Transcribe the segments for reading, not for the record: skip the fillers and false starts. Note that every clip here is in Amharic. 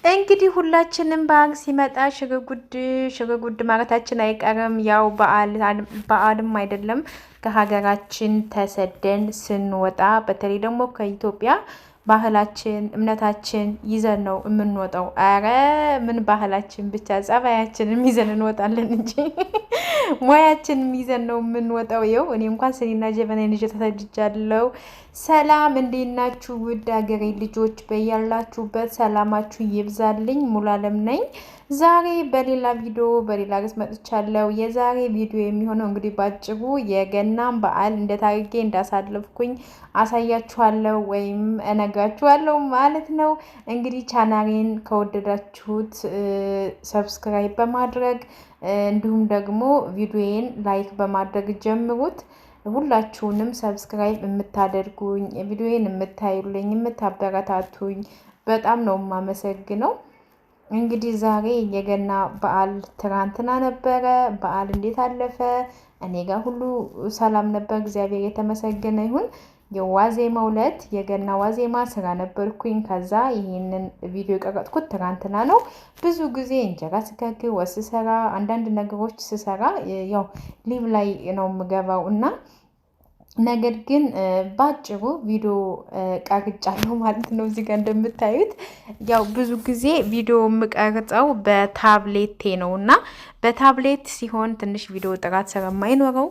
እንግዲህ ሁላችንም በዓል ሲመጣ ሽርጉድ ማለታችን አይቀርም። ያው በዓልም አይደለም ከሀገራችን ተሰደን ስንወጣ በተለይ ደግሞ ከኢትዮጵያ ባህላችን እምነታችን ይዘን ነው የምንወጣው። አረ ምን ባህላችን ብቻ ጸባያችንም ይዘን እንወጣለን እንጂ ሙያችንም ይዘን ነው የምንወጣው። ይኸው እኔ እንኳን ስኒና ጀበናዬን ይዤ ተሰድጃለሁ። ሰላም እንዴት ናችሁ? ውድ ሀገሬ ልጆች በያላችሁበት ሰላማችሁ ይብዛልኝ። ሙሉ አለም ነኝ። ዛሬ በሌላ ቪዲዮ በሌላ ርዕስ መጥቻለሁ። የዛሬ ቪዲዮ የሚሆነው እንግዲህ ባጭሩ የገናን በዓል እንዴት አድርጌ እንዳሳለፍኩኝ አሳያችኋለሁ ወይም እነግራችኋለሁ ማለት ነው። እንግዲህ ቻናሌን ከወደዳችሁት ሰብስክራይብ በማድረግ እንዲሁም ደግሞ ቪዲዮዬን ላይክ በማድረግ ጀምሩት። ሁላችሁንም ሰብስክራይብ የምታደርጉኝ ቪዲዮዬን የምታዩልኝ የምታበረታቱኝ በጣም ነው የማመሰግነው። እንግዲህ ዛሬ የገና በዓል ትናንትና ነበረ። በዓል እንዴት አለፈ? እኔ ጋር ሁሉ ሰላም ነበር፣ እግዚአብሔር የተመሰገነ ይሁን። የዋዜማው ዕለት የገና ዋዜማ ስራ ነበርኩኝ። ከዛ ይሄንን ቪዲዮ የቀረጥኩት ትናንትና ነው። ብዙ ጊዜ እንጀራ ስጋግር፣ ወጥ ስሰራ፣ አንዳንድ ነገሮች ስሰራ ያው ሊቭ ላይ ነው የምገባው እና ነገር ግን ባጭሩ ቪዲዮ ቀርጫለሁ ማለት ነው። እዚህ ጋር እንደምታዩት ያው ብዙ ጊዜ ቪዲዮ የምቀርጸው በታብሌቴ ነው እና በታብሌት ሲሆን ትንሽ ቪዲዮ ጥራት ስለማይኖረው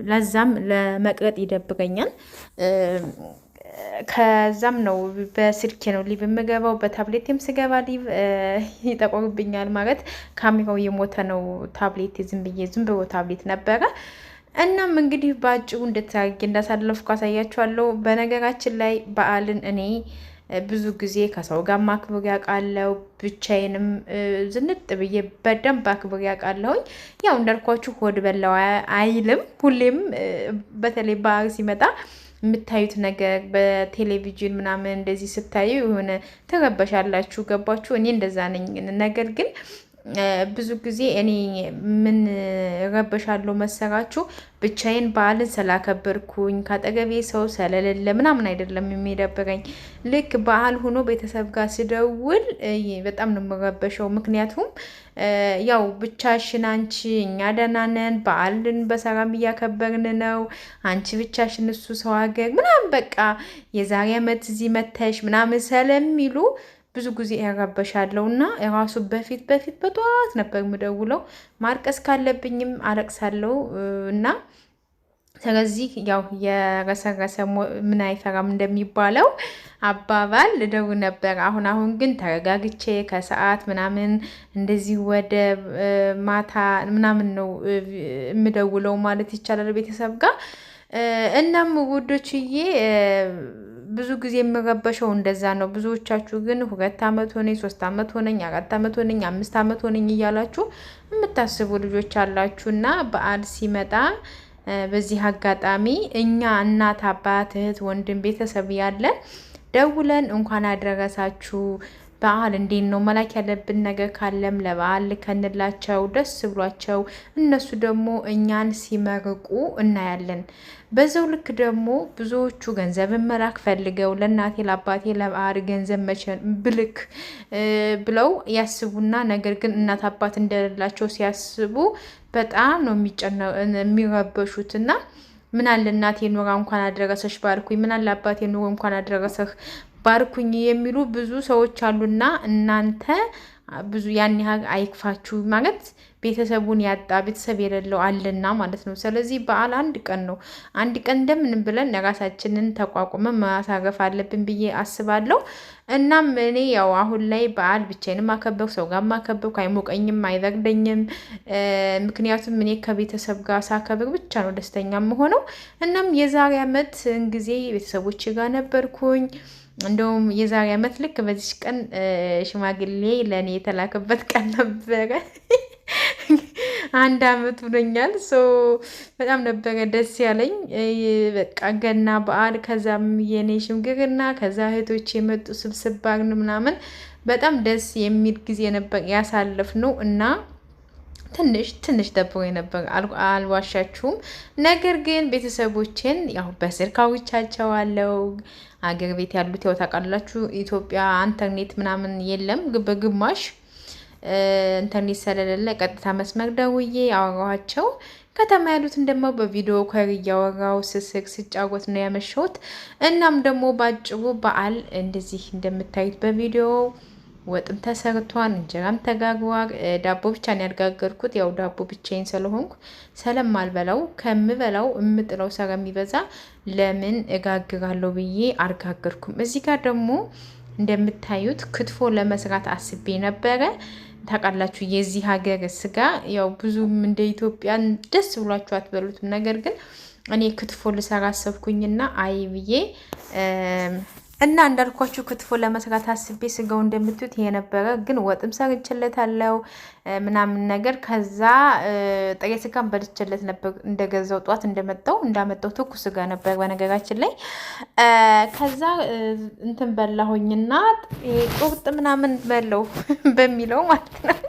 ለዛም ለመቅረጥ ይደብረኛል። ከዛም ነው በስልኬ ነው ሊቭ የምገባው። በታብሌትም ስገባ ሊቭ ይጠቆርብኛል ማለት ካሜራው የሞተ ነው። ታብሌት ዝም ብሎ ታብሌት ነበረ። እናም እንግዲህ በአጭሩ እንድታርጌ እንዳሳለፍኩ አሳያችኋለሁ። በነገራችን ላይ በዓልን እኔ ብዙ ጊዜ ከሰው ጋር ማክብር ያውቃለሁ፣ ብቻዬንም ዝንጥ ብዬ በደንብ አክብር ያውቃለሁኝ። ያው እንዳልኳችሁ ሆድ በላው አይልም። ሁሌም በተለይ በዓል ሲመጣ የምታዩት ነገር በቴሌቪዥን ምናምን እንደዚህ ስታዩ የሆነ ተረበሻላችሁ። ገባችሁ? እኔ እንደዛ ነኝ። ነገር ግን ብዙ ጊዜ እኔ ምን ረበሻለሁ መሰራችሁ? ብቻዬን በዓልን ስላከበርኩኝ ካጠገቤ ሰው ስለሌለ ምናምን አይደለም የሚደብረኝ። ልክ በዓል ሆኖ ቤተሰብ ጋር ስደውል በጣም ነው የምረበሸው። ምክንያቱም ያው ብቻሽን አንቺ፣ እኛ ደህና ነን፣ በዓልን በሰላም እያከበርን ነው፣ አንቺ ብቻሽን እሱ ሰው ሀገር ምናምን በቃ የዛሬ ዓመት እዚህ መተሽ ምናምን ስለሚሉ ብዙ ጊዜ ያረበሻለሁ እና የራሱ በፊት በጠዋት ነበር የምደውለው። ማርቀስ ካለብኝም አለቅሳለሁ እና ስለዚህ ያው የረሰረሰ ምን አይፈራም እንደሚባለው አባባል ልደውል ነበር። አሁን ግን ተረጋግቼ ከሰዓት ምናምን እንደዚህ ወደ ማታ ምናምን ነው የምደውለው ማለት ይቻላል ቤተሰብ ጋር። እናም ውዶችዬ ብዙ ጊዜ የምረበሸው እንደዛ ነው። ብዙዎቻችሁ ግን 2 ዓመት ሆነኝ፣ 3 ዓመት ሆነኝ፣ 4 ዓመት ሆነኝ፣ 5 ዓመት ሆነኝ እያላችሁ የምታስቡ ልጆች አላችሁ እና በዓል ሲመጣ በዚህ አጋጣሚ እኛ እናት፣ አባት፣ እህት፣ ወንድም ቤተሰብ ያለን ደውለን እንኳን አደረሳችሁ በዓል እንዴት ነው መላክ ያለብን ነገር ካለም ለበዓል ልከንላቸው ደስ ብሏቸው እነሱ ደግሞ እኛን ሲመርቁ እናያለን። በዛው ልክ ደግሞ ብዙዎቹ ገንዘብን መላክ ፈልገው ለእናቴ ለአባቴ ለበዓል ገንዘብ መቼ ብልክ ብለው ያስቡና ነገር ግን እናት አባት እንደሌላቸው ሲያስቡ በጣም ነው የሚረበሹትና ምን አለ እናቴ ኑራ እንኳን አደረሰሽ ባርኩኝ፣ ምን አለ አባቴ ኑሮ እንኳን አደረሰህ ባርኩኝ የሚሉ ብዙ ሰዎች አሉና እናንተ ብዙ ያን ያህል አይክፋችሁ። ማለት ቤተሰቡን ያጣ ቤተሰብ የሌለው አለና ማለት ነው። ስለዚህ በዓል አንድ ቀን ነው። አንድ ቀን እንደምን ብለን ራሳችንን ተቋቁመን ማሳረፍ አለብን ብዬ አስባለሁ። እናም እኔ ያው አሁን ላይ በዓል ብቻዬን ማከበር ሰው ጋር ማከበር አይሞቀኝም፣ አይበርደኝም። ምክንያቱም እኔ ከቤተሰብ ጋር ሳከብር ብቻ ነው ደስተኛ የምሆነው። እናም የዛሬ ዓመት ጊዜ ቤተሰቦች ጋር ነበርኩኝ። እንደውም የዛሬ ዓመት ልክ በዚህ ቀን ሽማግሌ ለእኔ የተላከበት ቀን ነበረ። 1 ዓመት ሆኖኛል። በጣም ነበረ ደስ ያለኝ። በቃ ገና በዓል፣ ከዛም የኔ ሽምግልና፣ ከዛ እህቶች የመጡ ስብስብ ምናምን በጣም ደስ የሚል ጊዜ ነበር ያሳለፍነው እና ትንሽ ደብሮኝ ነበር፣ አልዋሻችሁም። ነገር ግን ቤተሰቦችን ያው በስልክ አውርቻቸዋለሁ። አገር ቤት ያሉት ያው ታውቃላችሁ ኢትዮጵያ ኢንተርኔት ምናምን የለም በግማሽ ኢንተርኔት ስለሌለ ቀጥታ መስመር ደውዬ አወራኋቸው። ከተማ ያሉትን ደግሞ በቪዲዮ ኮል እያወራው ስስቅ ስጫወት ነው ያመሸሁት። እናም ደግሞ ባጭሩ በዓል እንደዚህ እንደምታዩት በቪዲዮ ወጥም ተሰርቷን እንጀራም ተጋግሯል። ዳቦ ብቻ ነው ያልጋገርኩት። ያው ዳቦ ብቻዬን ስለሆንኩ ስለማልበላው ከምበላው እምጥለው ስለሚበዛ ለምን እጋግራለሁ ብዬ አልጋገርኩም። እዚህ ጋር ደግሞ እንደምታዩት ክትፎ ለመስራት አስቤ ነበረ። ታውቃላችሁ የዚህ ሀገር ስጋ ያው ብዙም እንደ ኢትዮጵያ ደስ ብሏችሁ አትበሉትም። ነገር ግን እኔ ክትፎ ልሰራ አሰብኩኝና አይ ብዬ እና እንዳልኳችሁ ክትፎ ለመስራት አስቤ ስጋው እንደምትዩት ይሄ ነበረ። ግን ወጥም ሰርችለታለሁ ምናምን ነገር። ከዛ ጥሬ ስጋም በልችለት ነበር እንደገዛው ጧት እንዳመጣው ትኩስ ስጋ ነበር በነገራችን ላይ። ከዛ እንትን በላሁኝና ቁርጥ ምናምን በለው በሚለው ማለት ነው።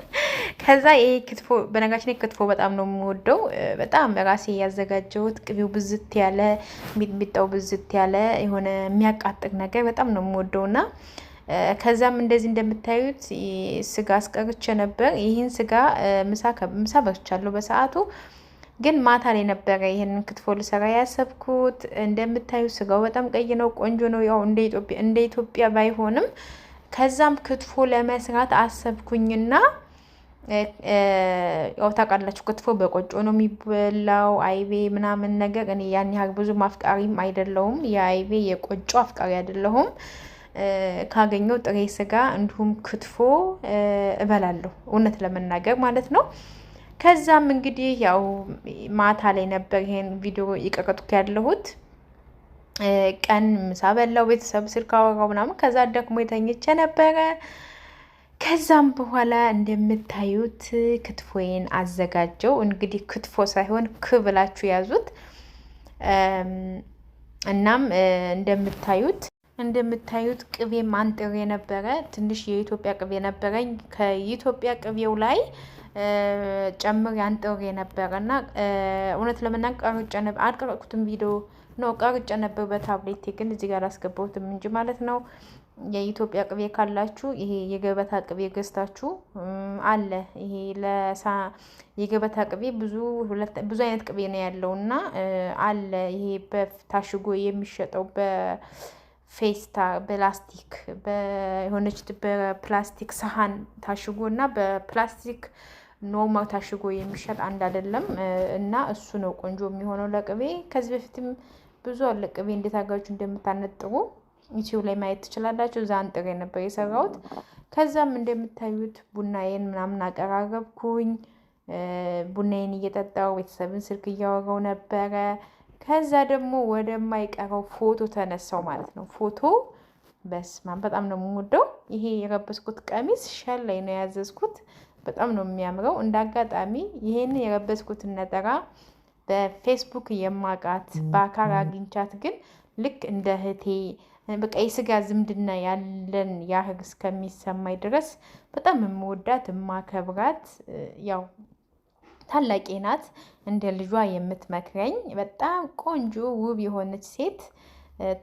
ከዛ ይሄ ክትፎ በነገራችን ላይ ክትፎ በጣም ነው የምወደው። በጣም ራሴ ያዘጋጀሁት ቅቤው ብዝት ያለ ሚጥሚጣው ብዝት ያለ የሆነ የሚያቃጥቅ ነገር በጣም ነው የምወደውና ከዛም እንደዚህ እንደምታዩት ስጋ አስቀርቼ ነበር። ይህን ስጋ ምሳ በርቻለሁ በሰዓቱ። ግን ማታ ላይ ነበረ ይሄንን ክትፎ ልሰራ ያሰብኩት። እንደምታዩት ስጋው በጣም ቀይ ነው፣ ቆንጆ ነው። ያው እንደ ኢትዮጵያ ባይሆንም ከዛም ክትፎ ለመስራት አሰብኩኝና ያው ታውቃላችሁ ክትፎ በቆጮ ነው የሚበላው፣ አይቤ ምናምን ነገር። እኔ ያን ያህል ብዙ አፍቃሪም አይደለሁም፣ የአይቤ የቆጮ አፍቃሪ አይደለሁም። ካገኘው ጥሬ ስጋ እንዲሁም ክትፎ እበላለሁ እውነት ለመናገር ማለት ነው። ከዛም እንግዲህ ያው ማታ ላይ ነበር ይሄን ቪዲዮ ይቀረጥኩ ያለሁት። ቀን ምሳ በላው፣ ቤተሰብ ስልክ አወራው ምናምን። ከዛ ደግሞ የተኝቼ ነበረ። ከዛም በኋላ እንደምታዩት ክትፎዬን አዘጋጀው። እንግዲህ ክትፎ ሳይሆን ክብላችሁ ያዙት። እናም እንደምታዩት ቅቤ አንጥሬ ነበረ። ትንሽ የኢትዮጵያ ቅቤ ነበረኝ። ከኢትዮጵያ ቅቤው ላይ ጨምር አንጥሬ ነበረ እና እውነት ለመናገር አልቀረጥኩትም ቪዲዮ ነው ቀርጬ ነበር በታብሌቴ፣ ግን እዚህ ጋር አላስገባሁትም እንጂ ማለት ነው። የኢትዮጵያ ቅቤ ካላችሁ ይሄ የገበታ ቅቤ ገዝታችሁ አለ። ይሄ የገበታ ቅቤ ብዙ አይነት ቅቤ ነው ያለውና አለ። ይሄ በታሽጎ የሚሸጠው በፌስታ በላስቲክ የሆነች በፕላስቲክ ሰሃን ታሽጎ እና በፕላስቲክ ኖርማል ታሽጎ የሚሸጥ አንድ አይደለም። እና እሱ ነው ቆንጆ የሚሆነው ለቅቤ። ከዚህ በፊትም ብዙ አለ ቅቤ እንዴት አጋችሁ እንደምታነጥሩ ዩቲዩብ ላይ ማየት ትችላላችሁ። እዛ አንጥሬ ነበር የሰራሁት። ከዛም እንደምታዩት ቡናዬን ምናምን አቀራረብኩኝ። ቡናዬን እየጠጣው ቤተሰብን ስልክ እያወራው ነበረ። ከዛ ደግሞ ወደማይቀረው ፎቶ ተነሳው ማለት ነው። ፎቶ በስማ በጣም ነው የምወደው። ይሄ የለበስኩት ቀሚስ ሸል ላይ ነው ያዘዝኩት። በጣም ነው የሚያምረው። እንደ አጋጣሚ ይሄን የለበስኩትን ነጠላ በፌስቡክ የማውቃት በአካል አግኝቻት ግን ልክ እንደ እህቴ በቃ የስጋ ዝምድና ያለን ያህል እስከሚሰማኝ ድረስ በጣም የምወዳት የማከብራት ያው ታላቄ ናት። እንደ ልጇ የምትመክረኝ በጣም ቆንጆ ውብ የሆነች ሴት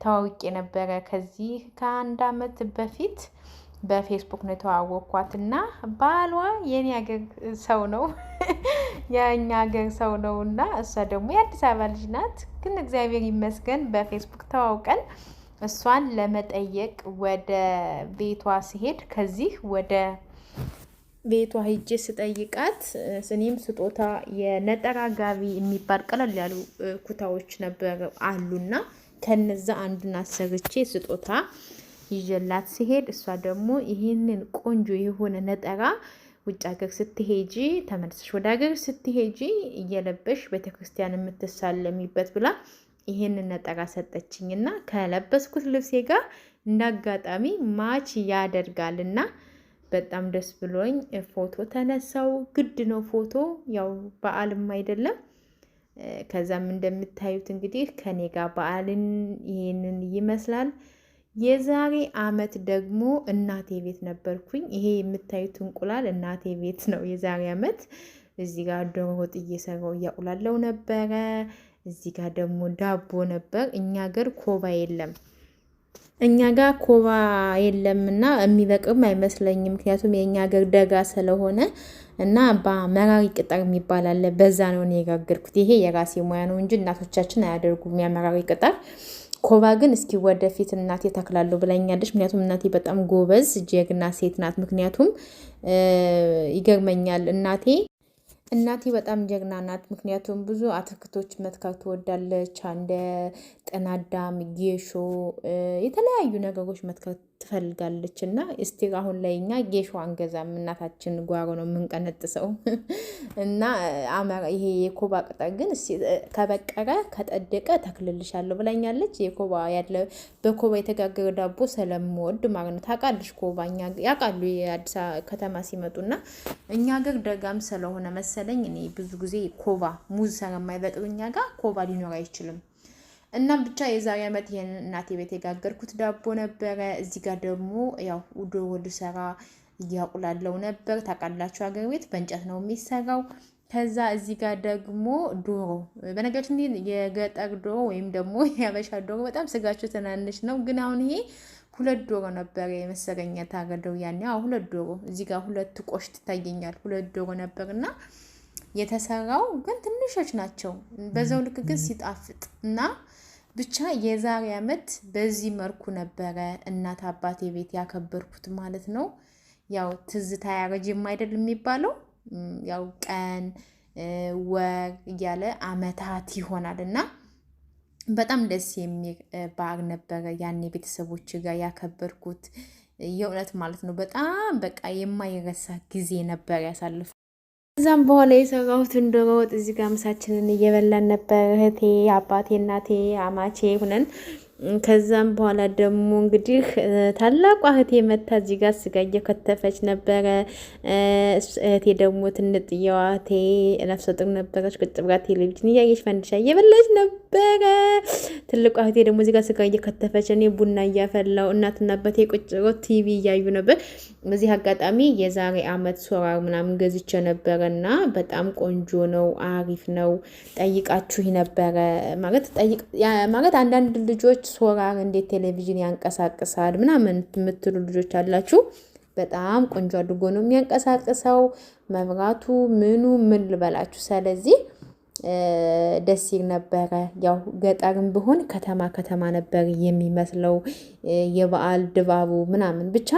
ተዋውቄ ነበረ። ከዚህ ከ1 ዓመት በፊት በፌስቡክ ነው የተዋወቅኳትና ባሏ የኔ ሀገር ሰው ነው የኛ ሀገር ሰው ነው እና እሷ ደግሞ የአዲስ አበባ ልጅ ናት። ግን እግዚአብሔር ይመስገን በፌስቡክ ተዋውቀን እሷን ለመጠየቅ ወደ ቤቷ ሲሄድ ከዚህ ወደ ቤቷ ሂጄ ስጠይቃት እኔም ስጦታ የነጠራ ጋቢ የሚባል ቀለል ያሉ ኩታዎች ነበር አሉና ከነዛ አንዱን አሰርቼ ስጦታ ይዤላት ሲሄድ እሷ ደግሞ ይሄንን ቆንጆ የሆነ ነጠራ ውጭ ሀገር ስትሄጂ ተመልሰሽ ወደ ሀገር ስትሄጂ እየለበሽ ቤተክርስቲያን የምትሳለሚበት ብላ ይሄንን ነጠራ ሰጠችኝና ከለበስኩት ልብሴ ጋር እንዳጋጣሚ ማች ያደርጋልና በጣም ደስ ብሎኝ ፎቶ ተነሳው። ግድ ነው ፎቶ ያው በዓልም አይደለም። ከዛም እንደምታዩት እንግዲህ ከኔ ጋር በዓልን ይሄንን ይመስላል። የዛሬ አመት ደግሞ እናቴ ቤት ነበርኩኝ። ይሄ የምታዩት እንቁላል እናቴ ቤት ነው የዛሬ አመት እዚህ ጋር ዶሮ ወጥ እየሰራው እያቁላለው ነበረ። እዚህ ጋር ደግሞ ዳቦ ነበር። እኛ ሀገር ኮባ የለም። እኛ ጋር ኮባ የለምና የሚበቅም አይመስለኝም። ምክንያቱም የኛ ሀገር ደጋ ስለሆነ እና በመራሪ ቅጠር የሚባል አለ። በዛ ነው እኔ የጋገርኩት። ይሄ የራሴ ሙያ ነው እንጂ እናቶቻችን አያደርጉም የመራሪ ቅጠር። ኮባ ግን እስኪ ወደፊት እናቴ ተክላለሁ ብላኛለች። ምክንያቱም እናቴ በጣም ጎበዝ ጀግና ሴት ናት። ምክንያቱም ይገርመኛል እናቴ በጣም ጀግና ናት። ምክንያቱም ብዙ አትክልቶች መትከል ትወዳለች። እንደ ጠናዳም፣ ጌሾ የተለያዩ ነገሮች መትከል ትፈልጋለች። እና እስቲ አሁን ላይ እኛ ጌሾ አንገዛም፣ እናታችን ጓሮ ነው የምንቀነጥሰው። እና ይሄ የኮባ ቅጠል ግን ከበቀረ ከጠደቀ ተክልልሻለሁ ብላኛለች። የኮባ ያለ በኮባ የተጋገረ ዳቦ ስለምወድ ማለት ነው። ታውቃለሽ ኮባ ያውቃሉ የአዲስ ከተማ ሲመጡና እኛ ሀገር ደጋም ስለሆነ መሰለኝ እኔ ብዙ ጊዜ ኮባ ሙዝ ስለማይበቅል እኛ ጋር ኮባ ሊኖር አይችልም። እና ብቻ የዛሬ ዓመት ይሄን እናቴ ቤት የጋገርኩት ዳቦ ነበረ። እዚህ ጋር ደግሞ ያው ዶሮ ልሰራ እያቁላለው ነበር። ታውቃላችሁ ሀገር ቤት በእንጨት ነው የሚሰራው። ከዛ እዚህ ጋር ደግሞ ዶሮ፣ በነገራችን የገጠር ዶሮ ወይም ደግሞ የሀበሻ ዶሮ በጣም ስጋቸው ትናንሽ ነው። ግን አሁን ይሄ 2 ዶሮ ነበር የመሰለኝ ታረደው ያኔ። ሁለት ዶሮ እዚህ ጋር 2 ቆሽት ይታየኛል። 2 ዶሮ ነበርና የተሰራው ግን ትንሾች ናቸው። በዛው ልክ ግን ሲጣፍጥ እና ብቻ የዛሬ ዓመት በዚህ መልኩ ነበረ እናት አባቴ ቤት ያከበርኩት ማለት ነው። ያው ትዝታ ያረጅም አይደል የሚባለው። ያው ቀን ወር እያለ አመታት ይሆናል እና በጣም ደስ የሚል በዓል ነበረ ያኔ ቤተሰቦች ጋር ያከበርኩት የእውነት ማለት ነው። በጣም በቃ የማይረሳ ጊዜ ነበር ያሳልፉ። ከዛም በኋላ የሰራሁትን ዶሮ ወጥ እዚህ ጋር ምሳችንን እየበላን ነበር። እህቴ፣ አባቴ፣ እናቴ፣ አማቼ ሁነን። ከዛም በኋላ ደግሞ እንግዲህ ታላቋ እህቴ መታ እዚህ ጋር ስጋ እየከተፈች ነበረ። እህቴ ደግሞ ትንጥየዋ እህቴ ነፍሰ ጡር ነበረች። ቁጭ ብላ ቴሌቪዥን እያየች ፈንድሻ እየበላች ነበረ። ትልቋ እህቴ ደግሞ እዚህ ጋር ስጋ እየከተፈች፣ እኔ ቡና እያፈላው፣ እናትና አባቴ ቁጭ ብለው ቲቪ እያዩ ነበር። በዚህ አጋጣሚ የዛሬ ዓመት ሶራር ምናምን ገዝቼ ነበረና በጣም ቆንጆ ነው፣ አሪፍ ነው። ጠይቃችሁ ነበረ ማለት አንዳንድ ልጆች ሶራር እንዴት ቴሌቪዥን ያንቀሳቅሳል ምናምን የምትሉ ልጆች አላችሁ። በጣም ቆንጆ አድርጎ ነው የሚያንቀሳቅሰው። መብራቱ ምኑ ምን ልበላችሁ። ስለዚህ ደስ ይል ነበረ። ያው ገጠርም ቢሆን ከተማ ነበር የሚመስለው የበዓል ድባቡ ምናምን ብቻ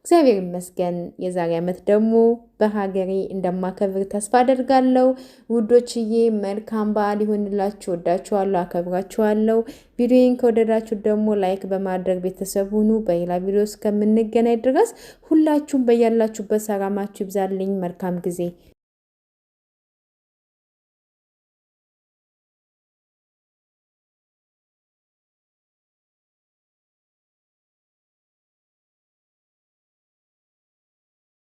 እግዚአብሔር ይመስገን። የዛሬ ዓመት ደግሞ በሀገሬ እንደማከብር ተስፋ አደርጋለሁ። ውዶችዬ መልካም በዓል ይሁንላችሁ። ወዳችኋለሁ፣ አከብራችኋለሁ። ቪዲዮን ከወደዳችሁ ደግሞ ላይክ በማድረግ ቤተሰብ ሁኑ። በሌላ ቪዲዮ እስከምንገናኝ ድረስ ሁላችሁም በያላችሁበት ሰላማችሁ ይብዛልኝ። መልካም ጊዜ